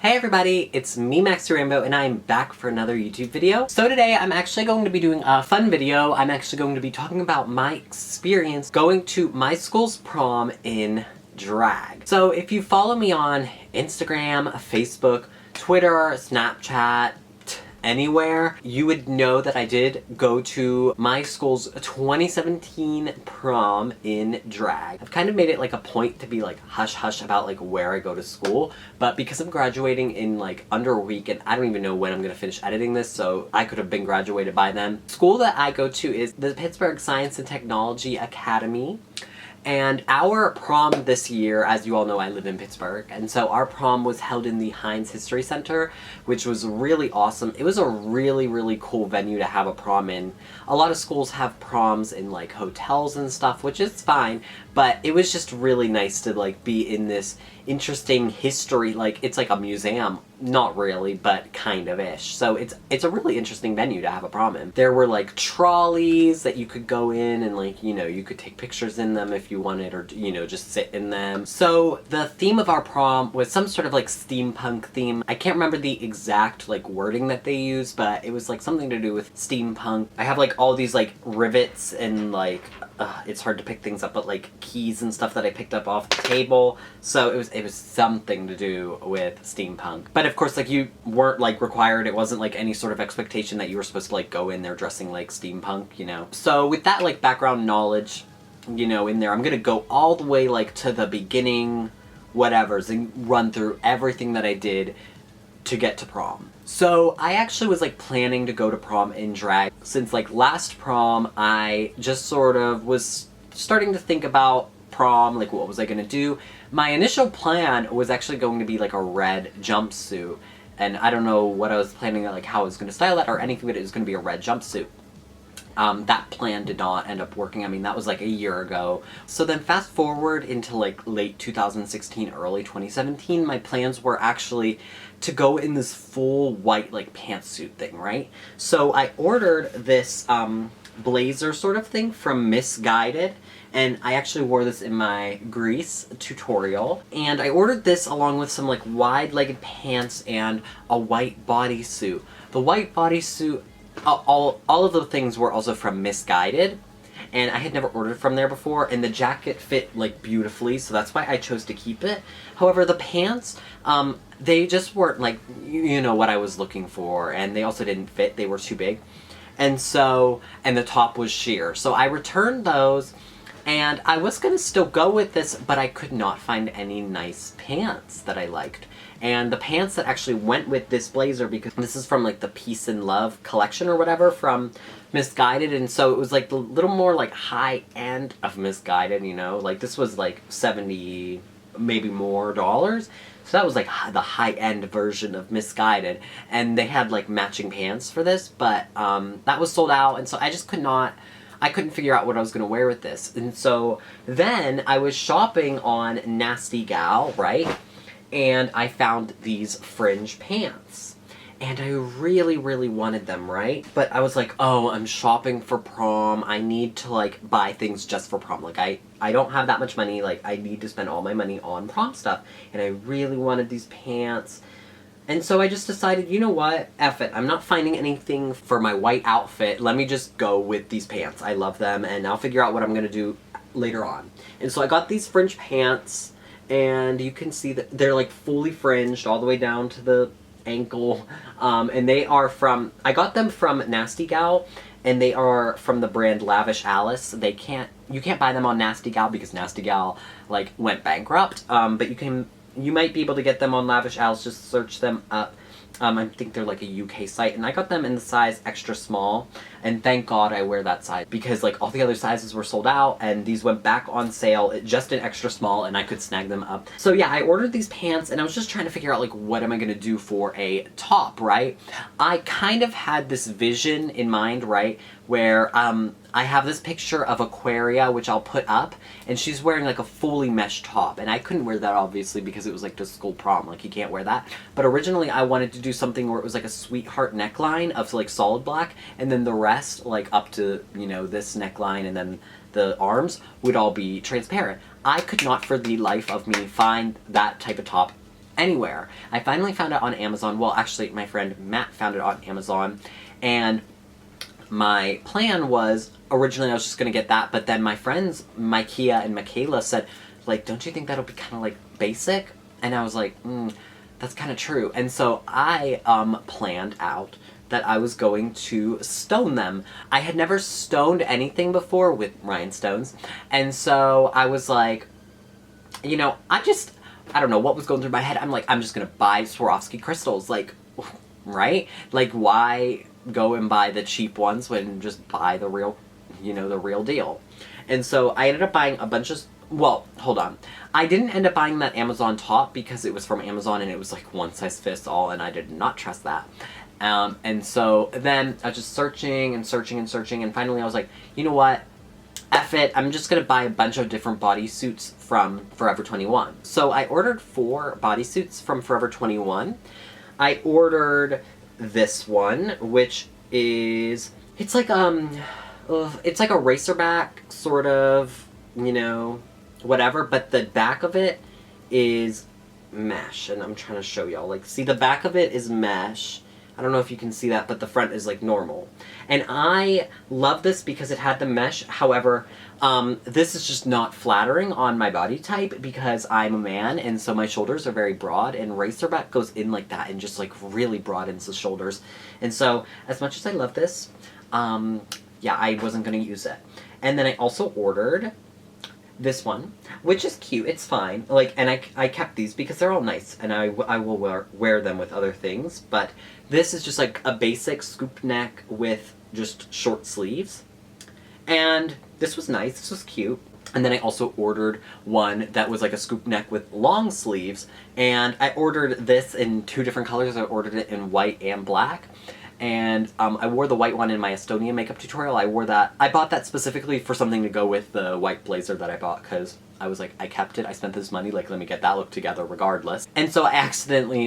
Hey everybody, it's me, Maxxy, and I'm back for another YouTube video. So today I'm actually going to be doing a fun video. I'm actually going to be talking about my experience going to my school's prom in drag. So if you follow me on Instagram, Facebook, Twitter, Snapchat, anywhere, you would know that I did go to my school's 2017 prom in drag. I've kind of made it like a point to be like hush-hush about like where I go to school, but because I'm graduating in like under a week and I don't even know when I'm gonna finish editing this, so I could have been graduated by then. School that I go to is the Pittsburgh Science and Technology Academy. And our prom this year, as you all know, I live in Pittsburgh, and so our prom was held in the Heinz History Center, which was really awesome. It was a really, really cool venue to have a prom in. A lot of schools have proms in like hotels and stuff, which is fine, but it was just really nice to like be in this interesting history, like it's like a museum. Not really, but kind of ish. So it's a really interesting venue to have a prom in. There were like trolleys that you could go in and like, you know, you could take pictures in them if you wanted, or, you know, just sit in them. So the theme of our prom was some sort of like steampunk theme. I can't remember the exact like wording that they used, but it was like something to do with steampunk. I have like all these like rivets and like, it's hard to pick things up, but like keys and stuff that I picked up off the table. So it was something to do with steampunk. But of course, like, you weren't like required, it wasn't like any sort of expectation that you were supposed to like go in there dressing like steampunk, you know. So with that like background knowledge, you know, in there, I'm gonna go all the way like to the beginning whatevers and run through everything that I did to get to prom. So I actually was like planning to go to prom in drag. Since like last prom, I just sort of was starting to think about prom, like what was I gonna do. My initial plan was actually going to be like a red jumpsuit, and I don't know what I was planning, like how I was gonna style that or anything, but it was gonna be a red jumpsuit. That plan did not end up working. I mean, that was like a year ago. So then fast forward into like late 2016, early 2017, my plans were actually to go in this full white like pantsuit thing, right? So I ordered this blazer sort of thing from Missguided, and I actually wore this in my Grease tutorial. And I ordered this along with some like wide-legged pants and a white bodysuit. The white bodysuit, all of the things were also from Missguided, and I had never ordered from there before, and the jacket fit like beautifully, so that's why I chose to keep it. However, the pants, they just weren't like, you know, what I was looking for, and they also didn't fit, they were too big. And so, and the top was sheer. So I returned those, and I was gonna still go with this, but I could not find any nice pants that I liked. And the pants that actually went with this blazer, because this is from like the Peace and Love collection or whatever from Missguided, and so it was like a little more like high end of Missguided, you know? Like this was like $70, maybe more dollars. So that was like the high-end version of Missguided, and they had like matching pants for this, but that was sold out, and so I just I couldn't figure out what I was going to wear with this. And so then I was shopping on Nasty Gal, right? And I found these Fringe Pants. And I really, really wanted them, right? But I was like, oh, I'm shopping for prom. I need to, like, buy things just for prom. Like, I don't have that much money. Like, I need to spend all my money on prom stuff. And I really wanted these pants. And so I just decided, you know what? F it. I'm not finding anything for my white outfit. Let me just go with these pants. I love them, and I'll figure out what I'm going to do later on. And so I got these Fringe Pants, and you can see that they're, like, fully fringed all the way down to the ankle, and they are from, I got them from Nasty Gal, and they are from the brand Lavish Alice. You can't buy them on Nasty Gal because Nasty Gal like went bankrupt, but you might be able to get them on Lavish Alice. Just search them up. I think they're like a UK site, and I got them in the size extra small, and thank God I wear that size, because like all the other sizes were sold out, and these went back on sale just in extra small, and I could snag them up. So yeah, I ordered these pants, and I was just trying to figure out like what am I gonna do for a top, right? I kind of had this vision in mind, right, where I have this picture of Aquaria, which I'll put up, and she's wearing like a fully meshed top, and I couldn't wear that obviously because it was like to school prom, like you can't wear that. But originally I wanted to do something where it was like a sweetheart neckline of like solid black, and then the rest like up to, you know, this neckline, and then the arms would all be transparent. I could not for the life of me find that type of top anywhere. I finally found it on Amazon. Well, actually, my friend Matt found it on Amazon, and my plan was, originally I was just gonna get that, but then my friends, Micaiah and Michaela, said, like, don't you think that'll be kind of, like, basic? And I was like, that's kind of true. And so I planned out that I was going to stone them. I had never stoned anything before with rhinestones, and so I was like, you know, I don't know what was going through my head. I'm like, I'm just gonna buy Swarovski crystals, like, right? Like, why go and buy the cheap ones when just buy the real, you know, the real deal? And so I ended up buying a bunch of, well, hold on. I didn't end up buying that Amazon top because it was from Amazon and it was like one size fits all, and I did not trust that. And so then I was just searching and searching and searching, and finally I was like, you know what? F it, I'm just gonna buy a bunch of different bodysuits from Forever 21. So I ordered 4 bodysuits from Forever 21. I ordered this one, which is, it's like a racerback sort of, you know, whatever, but the back of it is mesh, and I'm trying to show y'all. Like, see, the back of it is mesh. I don't know if you can see that, but the front is like normal. And I love this because it had the mesh. However, this is just not flattering on my body type because I'm a man, and so my shoulders are very broad, and racerback goes in like that and just like really broadens the shoulders. And so as much as I love this, yeah, I wasn't going to use it. And then I also ordered this one, which is cute. It's fine. Like, and I kept these because they're all nice, and I will wear them with other things. But this is just like a basic scoop neck with just short sleeves. And this was nice. This was cute. And then I also ordered one that was like a scoop neck with long sleeves. And I ordered this in 2 different colors. I ordered it in white and black. And I wore the white one in my Estonia makeup tutorial. I bought that specifically for something to go with the white blazer that I bought, because I was like, I kept it, I spent this money, like, let me get that look together regardless. And so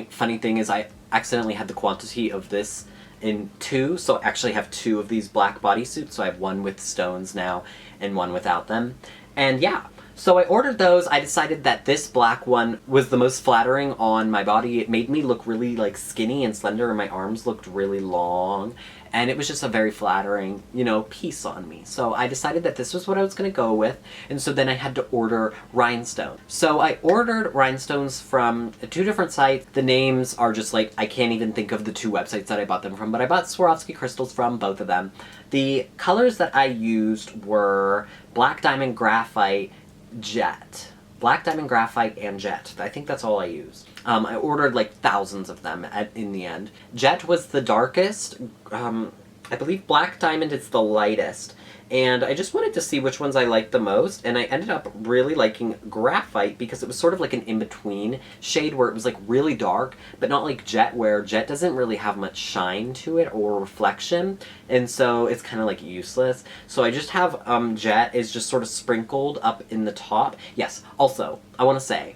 funny thing is, I accidentally had the quantity of this in 2, so I actually have 2 of these black bodysuits, so I have one with stones now and one without them. And yeah, so I ordered those. I decided that this black one was the most flattering on my body. It made me look really like skinny and slender, and my arms looked really long, and it was just a very flattering, you know, piece on me. So I decided that this was what I was going to go with, and so then I had to order rhinestones. So I ordered rhinestones from 2 different sites. The names are just like, I can't even think of the 2 websites that I bought them from, but I bought Swarovski crystals from both of them. The colors that I used were Black Diamond Graphite, Jet. Black Diamond Graphite and Jet. I think that's all I used. I ordered like thousands of them in the end. Jet was the darkest. I believe Black Diamond is the lightest. And I just wanted to see which ones I liked the most, and I ended up really liking Graphite because it was sort of like an in-between shade where it was like really dark, but not like Jet, where Jet doesn't really have much shine to it or reflection, and so it's kind of like useless. So I just have Jet is just sort of sprinkled up in the top. Yes, also, I want to say,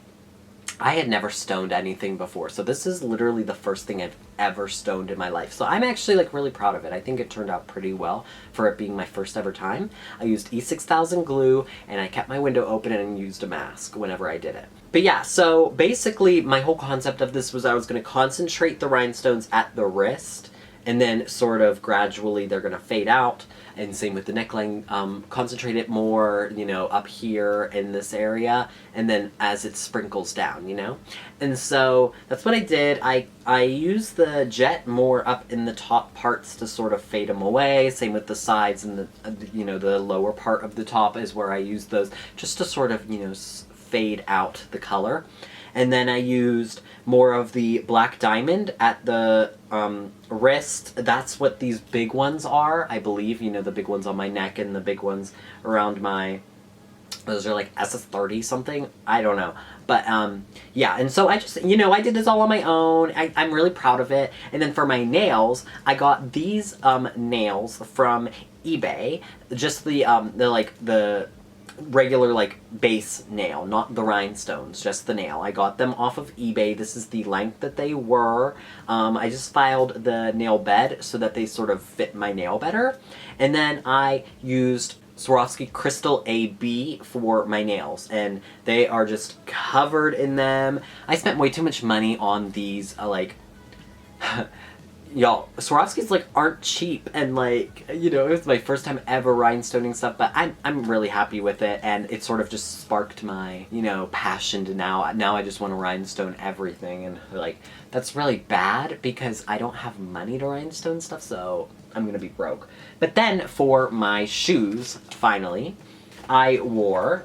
I had never stoned anything before, so this is literally the first thing I've ever stoned in my life. So I'm actually like really proud of it. I think it turned out pretty well for it being my first ever time. I used E6000 glue, and I kept my window open and used a mask whenever I did it. But yeah, so basically my whole concept of this was I was going to concentrate the rhinestones at the wrist, and then sort of gradually they're going to fade out. And same with the neckline, concentrate it more, you know, up here in this area, and then as it sprinkles down, you know? And so that's what I did. I used the Jet more up in the top parts to sort of fade them away. Same with the sides and the, you know, the lower part of the top is where I used those just to sort of, you know, fade out the color. And then I used more of the Black Diamond at the wrist. That's what these big ones are, I believe. You know, the big ones on my neck and the big ones around my... Those are like SS30 something. I don't know. But, yeah. And so I just, you know, I did this all on my own. I'm really proud of it. And then for my nails, I got these nails from eBay. Just the regular like base nail, not the rhinestones, just the nail. I got them off of eBay. This is the length that they were. I just filed the nail bed so that they sort of fit my nail better. And then I used Swarovski Crystal AB for my nails, and they are just covered in them. I spent way too much money on these, like, y'all, Swarovskis, like, aren't cheap, and, like, you know, it was my first time ever rhinestoning stuff, but I'm really happy with it, and it sort of just sparked my, you know, passion to now I just want to rhinestone everything, and, like, that's really bad, because I don't have money to rhinestone stuff, so I'm gonna be broke. But then, for my shoes, finally, I wore,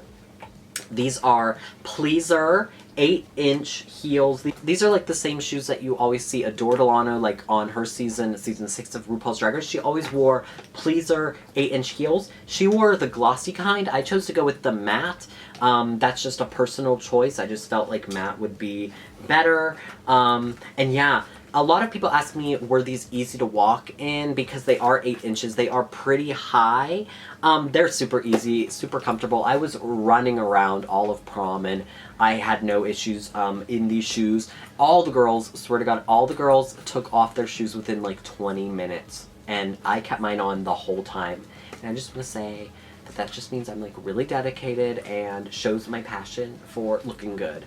these are Pleaser 8-inch heels. These are like the same shoes that you always see Adore Delano, like on her season 6 of RuPaul's Drag Race. She always wore Pleaser 8-inch heels. She wore the glossy kind. I chose to go with the matte. That's just a personal choice. I just felt like matte would be better. And yeah, a lot of people ask me, were these easy to walk in? Because they are 8 inches. They are pretty high. They're super easy, super comfortable. I was running around all of prom and I had no issues in these shoes. All the girls, swear to God, all the girls took off their shoes within like 20 minutes. And I kept mine on the whole time. And I just want to say that just means I'm like really dedicated and shows my passion for looking good.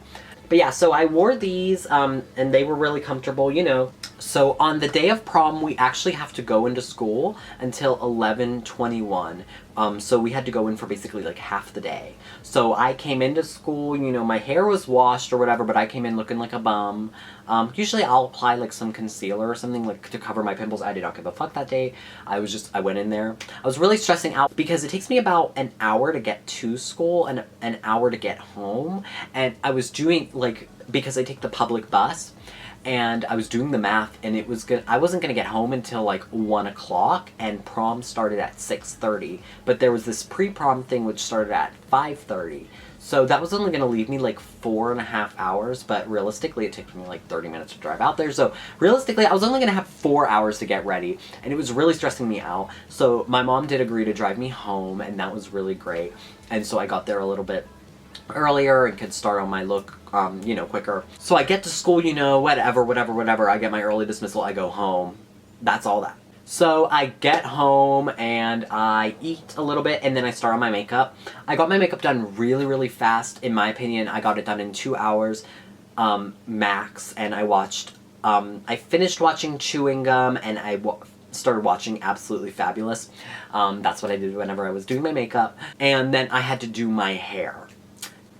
But yeah, so I wore these, and they were really comfortable, you know. So on the day of prom, we actually have to go into school until 11:21. So we had to go in for basically like half the day. So I came into school, you know, my hair was washed or whatever, but I came in looking like a bum. Usually I'll apply like some concealer or something like to cover my pimples. I did not give a fuck that day. I went in there. I was really stressing out because it takes me about an hour to get to school and an hour to get home. And I was doing like, because I take the public bus, and I was doing the math, and it was good. I wasn't gonna get home until like 1 o'clock, and prom started at 6:30. But there was this pre-prom thing which started at 5:30. So that was only gonna leave me like 4.5 hours, but realistically it took me like 30 minutes to drive out there. So realistically I was only gonna have 4 hours to get ready, and it was really stressing me out. So my mom did agree to drive me home, and that was really great. And so I got there a little bit earlier and could start on my look, you know, quicker. So I get to school, you know, whatever. I get my early dismissal, I go home. That's all that. So I get home and I eat a little bit and then I start on my makeup. I got my makeup done really, really fast. In my opinion, I got it done in 2 hours, max, and I watched, I finished watching Chewing Gum and I started watching Absolutely Fabulous. That's what I did whenever I was doing my makeup. And then I had to do my hair.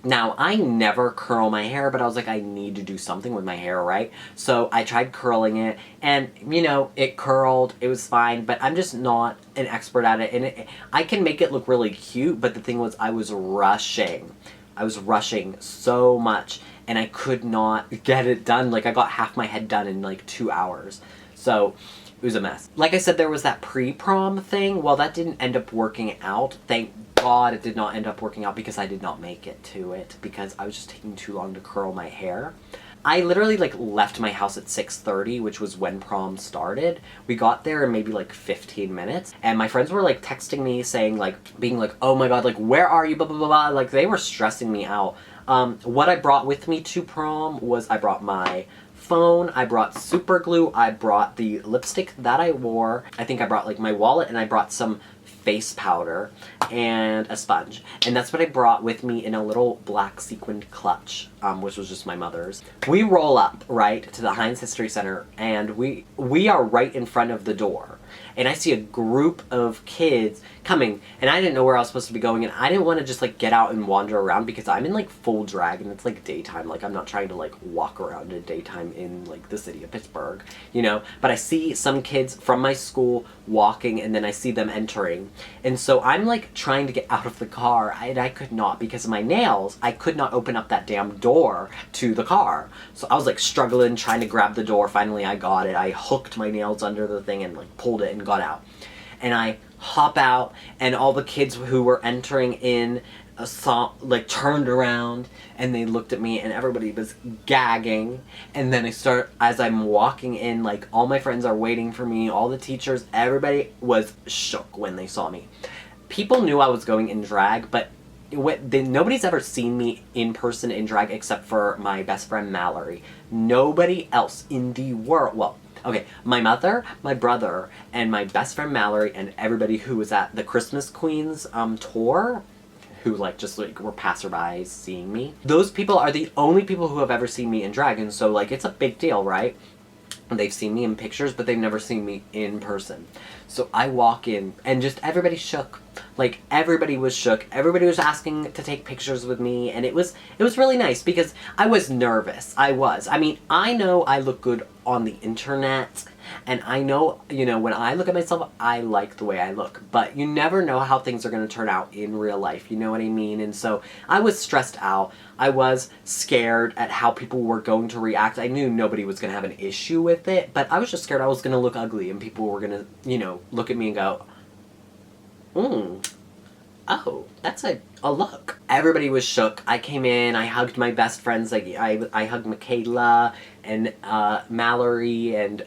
Now, I never curl my hair, but I was like, I need to do something with my hair, right? So I tried curling it, and, you know, it curled, it was fine, but I'm just not an expert at it, and I can make it look really cute, but the thing was, I was rushing. I was rushing so much, and I could not get it done. Like, I got half my head done in, like, 2 hours. So it was a mess. Like I said, there was that pre-prom thing. Well, that didn't end up working out. Thank God it did not end up working out because I did not make it to it because I was just taking too long to curl my hair. I literally like left my house at 6:30, which was when prom started. We got there in maybe like 15 minutes, and my friends were like texting me saying like, being like, oh my God, like where are you, blah blah blah blah. Like they were stressing me out. What I brought with me to prom was I brought my phone, I brought super glue, I brought the lipstick that I wore, I think I brought like my wallet, and I brought some face powder and a sponge, and that's what I brought with me in a little black sequined clutch, which was just my mother's. We roll up right to the Heinz History Center, and we are right in front of the door, and I see a group of kids coming, and I didn't know where I was supposed to be going, and I didn't want to just like get out and wander around because I'm in like full drag and it's like daytime. Like I'm not trying to like walk around in daytime in like the city of Pittsburgh, you know, but I see some kids from my school walking, and then I see them entering, and so I'm like trying to get out of the car, and I could not because of my nails. I could not open up that damn door to the car, so I was like struggling trying to grab the door. Finally I got it. I hooked my nails under the thing and like pulled it and got out, and I hop out, and all the kids who were entering in saw, like turned around and they looked at me, and everybody was gagging. And then as I'm walking in, like all my friends are waiting for me, all the teachers, everybody was shook when they saw me. People knew I was going in drag, but nobody's ever seen me in person in drag except for my best friend Mallory. Nobody else in the world, well, Okay, my mother, my brother, and my best friend Mallory, and everybody who was at the Christmas Queens tour, who like just like were passerbys seeing me. Those people are the only people who have ever seen me in drag, and so like it's a big deal, right? They've seen me in pictures, but they've never seen me in person. So I walk in, and just everybody shook. Like, everybody was shook. Everybody was asking to take pictures with me, and it was really nice because I was nervous. I mean, I know I look good on the internet, and I know, you know, when I look at myself, I like the way I look. But you never know how things are going to turn out in real life, you know what I mean? And so I was stressed out. I was scared at how people were going to react. I knew nobody was going to have an issue with it, but I was just scared I was going to look ugly and people were going to, you know, look at me and go, oh, that's a look. Everybody was shook. I came in, I hugged my best friends, like I hugged Michaela and Mallory and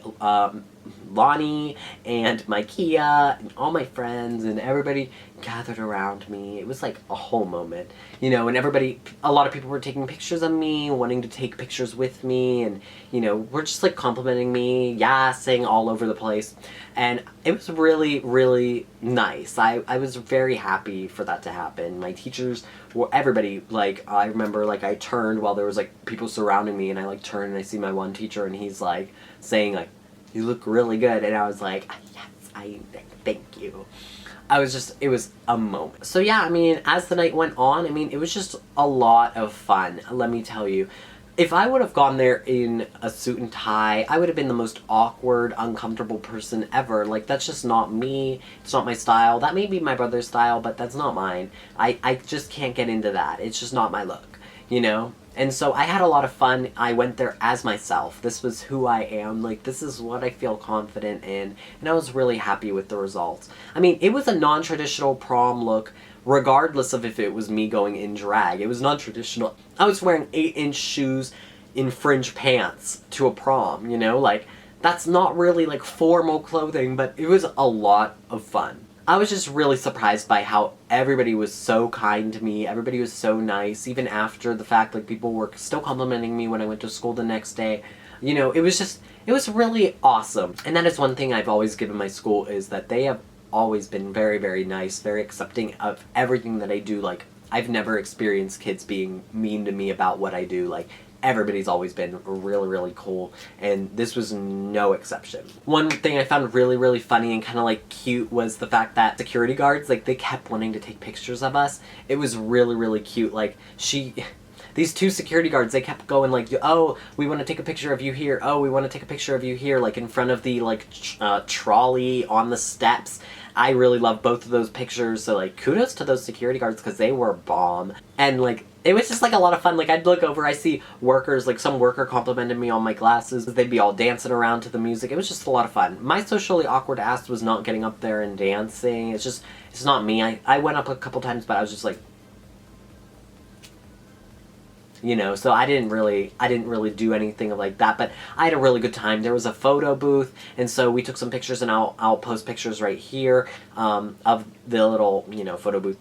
Lonnie and Micaiah and all my friends, and everybody gathered around me. It was like a whole moment, you know, and a lot of people were taking pictures of me, wanting to take pictures with me, and, you know, were just like complimenting me, saying all over the place, and it was really, really nice. I was very happy for that to happen. My teachers, everybody, like, I remember, like, I turned while there was, like, people surrounding me, and I, like, turned and I see my one teacher, and he's, like, saying, like, you look really good, and I was like, yes, thank you. It was a moment. So yeah, I mean, as the night went on, I mean, it was just a lot of fun, let me tell you. If I would have gone there in a suit and tie, I would have been the most awkward, uncomfortable person ever. Like, that's just not me. It's not my style. That may be my brother's style, but that's not mine. I just can't get into that. It's just not my look, you know? And so I had a lot of fun. I went there as myself. This was who I am. Like, this is what I feel confident in. And I was really happy with the results. I mean, it was a non-traditional prom look, regardless of if it was me going in drag. It was non-traditional. I was wearing 8-inch shoes in Fringe Pants to a prom, you know? Like, that's not really, like, formal clothing, but it was a lot of fun. I was just really surprised by how everybody was so kind to me. Everybody was so nice, even after the fact, like, people were still complimenting me when I went to school the next day. You know, it was really awesome. And that is one thing I've always given my school, is that they have always been very, very nice, very accepting of everything that I do. Like, I've never experienced kids being mean to me about what I do. Like, everybody's always been really, really cool, and this was no exception. One thing I found really, really funny and kind of like cute was the fact that security guards, like, they kept wanting to take pictures of us. It was really, really cute. Like, these two security guards, they kept going like, oh, we want to take a picture of you here. Oh, we want to take a picture of you here, like in front of the like trolley on the steps. I really love both of those pictures, so like kudos to those security guards because they were bomb. And like, it was just like a lot of fun. Like, I'd look over, I see workers, like some worker complimented me on my glasses. They'd be all dancing around to the music. It was just a lot of fun. My socially awkward ass was not getting up there and dancing. It's not me. I went up a couple times, but I was just like, you know, so I didn't really do anything like that, but I had a really good time. There was a photo booth, and so we took some pictures, and I'll post pictures right here of the little, you know, photo booth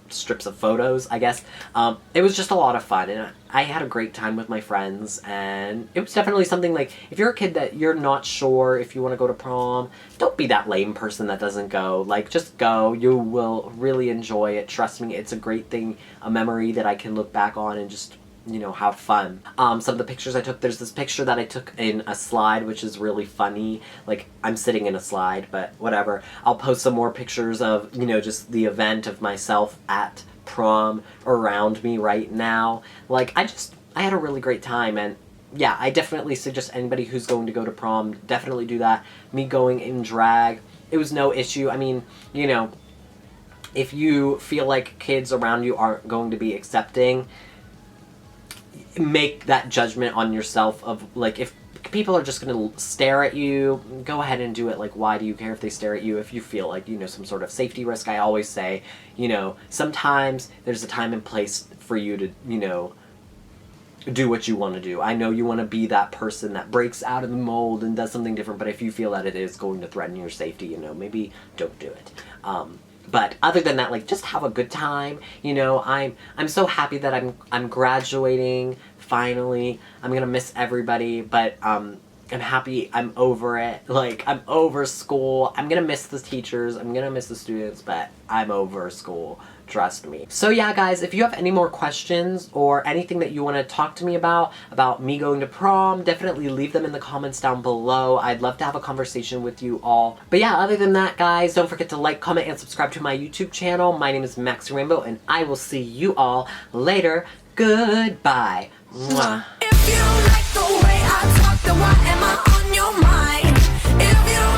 strips of photos, I guess. It was just a lot of fun, and I had a great time with my friends, and it was definitely something like, if you're a kid that you're not sure if you want to go to prom, don't be that lame person that doesn't go. Like, just go. You will really enjoy it. Trust me, it's a great thing, a memory that I can look back on and just, you know, have fun. Some of the pictures I took, there's this picture that I took in a slide, which is really funny. Like, I'm sitting in a slide, but whatever. I'll post some more pictures of, you know, just the event of myself at prom around me right now. Like, I had a really great time, and yeah, I definitely suggest anybody who's going to go to prom, definitely do that. Me going in drag, it was no issue. I mean, you know, if you feel like kids around you aren't going to be accepting, make that judgment on yourself of, like, if people are just going to stare at you, go ahead and do it. Like, why do you care if they stare at you? If you feel like, you know, some sort of safety risk, I always say, you know, sometimes there's a time and place for you to, you know, do what you want to do. I know you want to be that person that breaks out of the mold and does something different, but if you feel that it is going to threaten your safety, you know, maybe don't do it. But other than that, like, just have a good time. You know, I'm so happy that I'm graduating finally. I'm gonna miss everybody, but I'm happy. I'm over it. Like, I'm over school. I'm gonna miss the teachers. I'm gonna miss the students, but I'm over school. Trust me. So yeah, guys, if you have any more questions or anything that you want to talk to me about me going to prom, definitely leave them in the comments down below. I'd love to have a conversation with you all. But yeah, other than that, guys, don't forget to like, comment, and subscribe to my YouTube channel. My name is Maxxy Rainbow, and I will see you all later. Goodbye. Mwah. If you like the way I talk, then why am I on your mind? If you